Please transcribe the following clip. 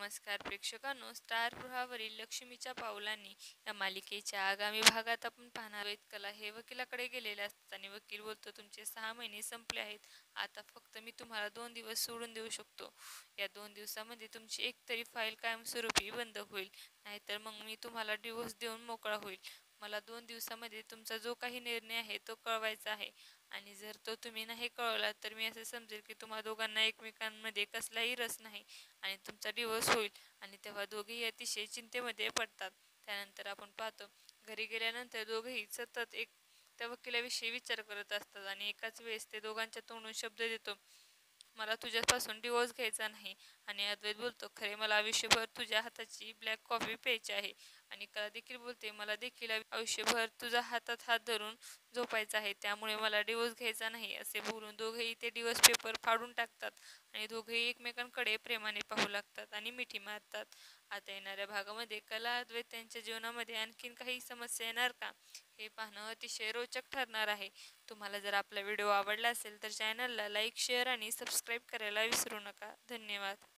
नमस्कार प्रेक्षकांनो, स्टार गृहावरील लक्ष्मीच्या पावलांनी या मालिकेच्या आगामी भागात आपण पाहणार आहोत. कला हे वकिलाकडे गेलेले असतात आणि वकील बोलतो, तुमचे 6 महिने संपले आहेत. आता फक्त मी तुम्हाला 2 दिवस सोडून देऊ शकतो. या 2 दिवसामध्ये तुमची एकतरी फाईल कायमस्वरूपी बंद होईल, नाहीतर मग मी तुम्हाला डिवोर्स देऊन मोकळा होईल. मला 2 दिवसामध्ये तुमचा जो काही निर्णय आहे तो कळवायचा आहे, आणि जर तो तुम्ही नाही कळवला तर मी असे समजेल की तुम्हा दोघांना एकमेकांमध्ये कसलाही रस नाही आणि तुमचा डिवोर्स होईल. आणि तेव्हा दोघेही अतिशय चिंतेमध्ये पडतात. त्यानंतर आपण पाहतो, घरी गेल्यानंतर दोघेही सतत त्या वकिलाविषयी विचार करत असतात आणि एकाच वेळेस ते दोघांच्या तोंडून शब्द देतो, मला तुझ्यापासून डिवोर्स घ्यायचा नाही. आणि अद्वैत बोलतो, खरे मला आयुष्यभर तुझ्या हाताची ब्लॅक कॉफी प्यायची आहे. आणि कला देखील बोलते, मला देखील आयुष्यभर तुझ्या हातात हात धरून झोपायचा आहे, त्यामुळे मला डिवोर्स घ्यायचा नाही. असे बोलून दोघेही ते डिवोर्स पेपर फाडून टाकतात आणि दोघेही एकमेकांकडे प्रेमाने पाहू लागतात आणि मिठी मारतात. आता येणाऱ्या भागामध्ये कला अद्वैत त्यांच्या जीवनामध्ये आणखीन काही समस्या येणार का, हे पाहणं अतिशय रोचक ठरणार आहे. तुम्हाला जर आपला व्हिडिओ आवडला असेल तर चॅनलला लाईक, शेअर आणि सबस्क्राईब करायला विसरू नका. धन्यवाद.